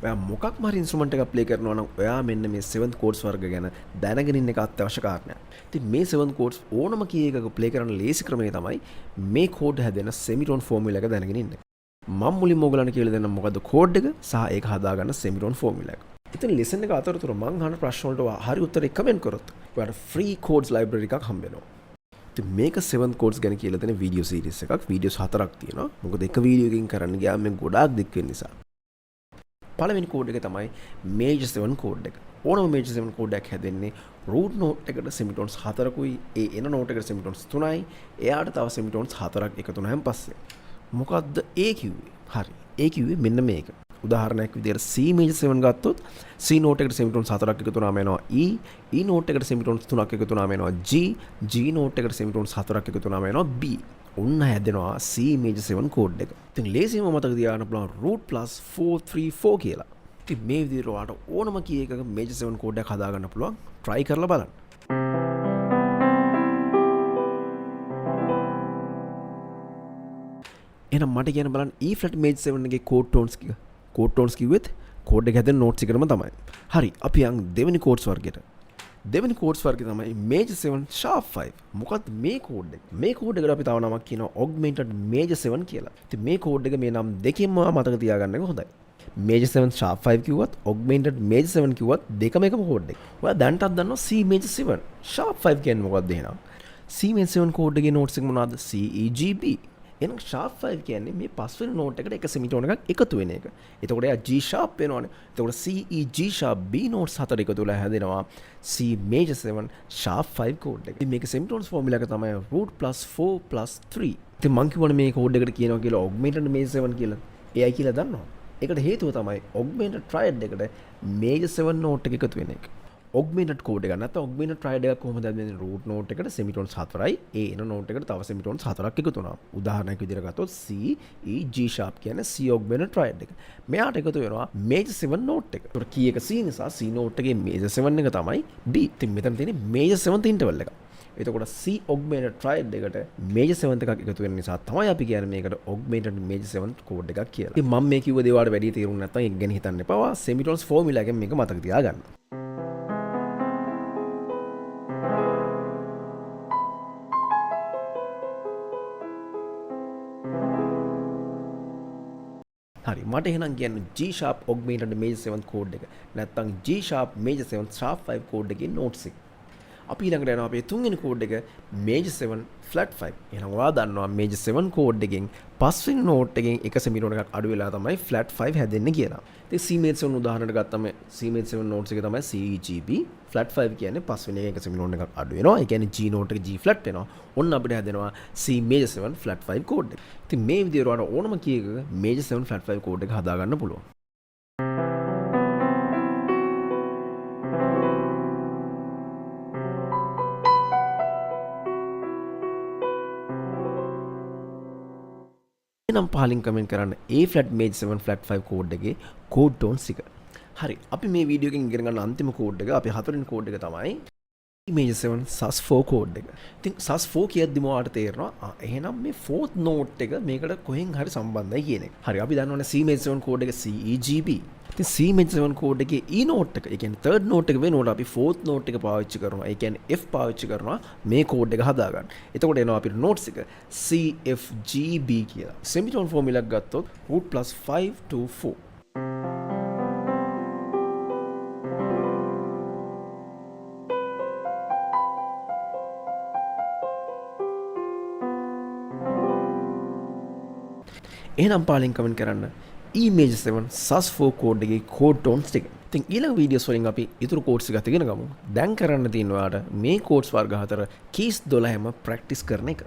ඔයා මොකක් හරි ඉන්ස්ට්‍රුමන්ට් එකක් ප්ලේ කරනවා නම් ඔයා මෙන්න මේ 7th chords වර්ග ගැන දැනගෙන ඉන්න එක අත්‍යවශ්‍ය කාරණයක්. ඉතින් මේ 7th chords ඕනම කී එකක ප්ලේ කරන්න ලේසි ක්‍රමය තමයි මේ කෝඩ් හැදෙන සෙමිටෝන් ෆෝමියුලා එක දැනගෙන ඉන්න එක. මම මුලින්ම ඔයගලන්ට කියලා දෙන්නම් මොකද්ද කෝඩ් එක සහ ඒක හදාගන්න සෙමිටෝන් ෆෝමියුලා එක. ඉතින් ලෙසන් එක අතරතුර මම අහන ප්‍රශ්න වලට හරි උත්තරේ කමෙන්ට් කරොත් ඔයාලට ෆ්‍රී කෝඩ්ස් ලයිබ්‍රරි එකක් හම්බ වෙනවා. ඉතින් මේක 7th chords ගැන කියලා දෙන වීඩියෝ සීරීස් එකක්. වීඩියෝස් 4ක් තියෙනවා. මොකද එක වීඩියෝ එකකින් කරන්න ගියාම මේ ගොඩාක් දික් වෙන නිසා. පළවෙනි කෝඩ් එක තමයි මේජර් 7 කෝඩ් එක. ඕනම මේජර් 7 කෝඩ් එකක් හැදෙන්නේ රූට් නෝට් එකට සෙමිටෝන්ස් 4කුයි ඒ එන නෝට් එකට සෙමිටෝන්ස් 3යි එයාට තව සෙමිටෝන්ස් 4ක් එකතු වුණාන් පස්සේ මොකද්ද ඒ කිව්වේ? හරි. ඒ කිව්වේ මෙන්න මේක. උදාහරණයක් විදිහට C මේජර් 7 ගත්තොත් C නෝට් එකට සෙමිටෝන්ස් 4ක් එකතු වුණාම එනවා E E නෝට් එකට සෙමිටෝන්ස් 3ක් එකතු වුණාම එනවා G G නෝට් එකට සෙමිටෝන්ස් 4ක් එකතු වුණාම එනවා B. ඔන්න හැදෙනවා C මේජර් 7 කෝඩ් එක. ඉතින් ලේසියෙන්ම මතක තියාගන්න පුළුවන් root plus 434 කියලා. ඉතින් මේ විදිහට ඔයාලට ඕනම කී එකක මේජර් 7 කෝඩ් එකක් හදාගන්න පුළුවන්. try කරලා බලන්න. එහෙනම් මට කියන්න බලන්න E flat major 7 එකේ chord tones කිය. chord tones කිව්වෙත් කෝඩ් එක හැදෙන notes එකම තමයි. හරි. අපි යන් දෙවෙනි chords වර්ගයට. දෙවෙනි කෝඩ්ස් වර්ගය තමයි මේජර් 7 sharp 5. මොකක්ද මේ කෝඩ් එක? මේ කෝඩ් එකට අපි තව නමක් කියනවා augmented major 7 කියලා. ඉතින් මේ කෝඩ් එක මේ නම් දෙකෙන්ම මතක තියාගන්න එක හොඳයි. මේජර් 7 sharp 5 කිව්වත් augmented major 7 කිව්වත් දෙකම එකම කෝඩ් එක. ඔයා දැන්ටත් දන්නවා C major 7 sharp 5 කියන්නේ මොකක්ද එහෙනම්? C major 7 කෝඩ් එකේ notes එක මොනවද? C E G B. එහෙනම් sharp 5 කියන්නේ මේ පස්වෙනි note එකට එක semitone එකක් එකතු වෙන එක. එතකොට එයා G sharp වෙනවනේ. එතකොට C E G sharp B notes හතර එකතු වෙලා හැදෙනවා C major 7 sharp 5 කෝඩ් එක. ඉතින් මේක semitones formula එක තමයි root plus 4 plus 3. ඉතින් මං කියවනේ මේ කෝඩ් එකට කියනවා කියලා augmented major 7 කියලා. එයි කියලා දන්නවා. ඒකට හේතුව තමයි augmented triad එකට major 7 note එක එකතු වෙන එක. augmented code එක නැත්නම් augmented triad එකක් කොහොමද හදන්නේ? root note එකට semitones 4යි ඒ එන note එකට තව semitones 4ක් එකතු වෙනවා. උදාහරණයක් විදිහට ගත්තොත් C E G sharp කියන්නේ C augmented triad එක. මෙයාට එකතු වෙනවා major 7 note එක. ඒතකොට key එක C නිසා C note එකේ major 7 එක තමයි B. ඉතින් මෙතන තියෙන්නේ major 7th interval එක. එතකොට C augmented triad එකට major 7th එකක් එකතු වෙන නිසා තමයි අපි කියන්නේ මේකට augmented major 7th code එකක් කියලා. ඉතින් මම මේ කිව්ව දේ වලට වැඩි තේරුම් නැත්නම් ඒක ගැන හිතන්න එපා. semitones formula එකෙන් මේක මතක තියාගන්න. හරි මට එහෙනම් කියන්න G sharp augmented major 7 code එක නැත්නම් G sharp major 7 sharp 5 code එකේ notes එක. අපි ඊළඟට යනවා අපේ තුන්වෙනි code එක major 7 flat 5. එහෙනම් ඔයා දන්නවා major 7 code එකෙන් පස්වෙනි note එකෙන් එක semitone එකක් අඩු වෙලා තමයි flat 5 හැදෙන්නේ කියලා. ඉතින් C major 7 උදාහරණයක් ගත්තම C major 7 notes එක තමයි C E G B. flat 5 කියන්නේ පස්වෙනි එක semitone එකක් අඩු වෙනවා. ඒ කියන්නේ G note එක G flat වෙනවා. ඔන්න අපිට හැදෙනවා C major 7 flat 5 code එක. ඉතින් මේ විදිහට ඔයාලට ඕනම කී එකක major 7 flat 5 code එක හදාගන්න පුළුවන්. නම් පහලින් කමෙන්ට් කරන්න A flat major 7 flat 5 code එකේ code tones එක. හරි. අපි මේ වීඩියෝ එකෙන් ඉගෙන ගන්න අන්තිම code එක අපි හතරවෙනි code එක තමයි major 7 sus4 code එක. ඉතින් sus4 කියද්දිම ඔයාලට තේරෙනවා එහෙනම් මේ fourth note එක මේකට කොහෙන් හරි සම්බන්ධයි කියන එක. හරි. අපි දන්නවනේ C major 7 code එක C E G B. ඉතින් C major 7 code එකේ E note එක, ඒ කියන්නේ third note එක වෙනකොට අපි fourth note එක පාවිච්චි කරනවා. ඒ කියන්නේ F පාවිච්චි කරනවා මේ code එක හදාගන්න. එතකොට එනවා අපිට notes එක C F G B කියලා. semitone formula එක ගත්තොත් root plus 5 to 4. එහෙනම් පාලින් කමෙන්ට් කරන්න E major 7 sus4 code එකේ code tones ටික. ඉතින් ඊළඟ වීඩියෝස් වලින් අපි ඊතුරු codes ටික ඉගෙන ගමු. දැන් කරන්න තියෙන ඔයාලට මේ codes වර්ග හතර keys 12ම practice කරන එක.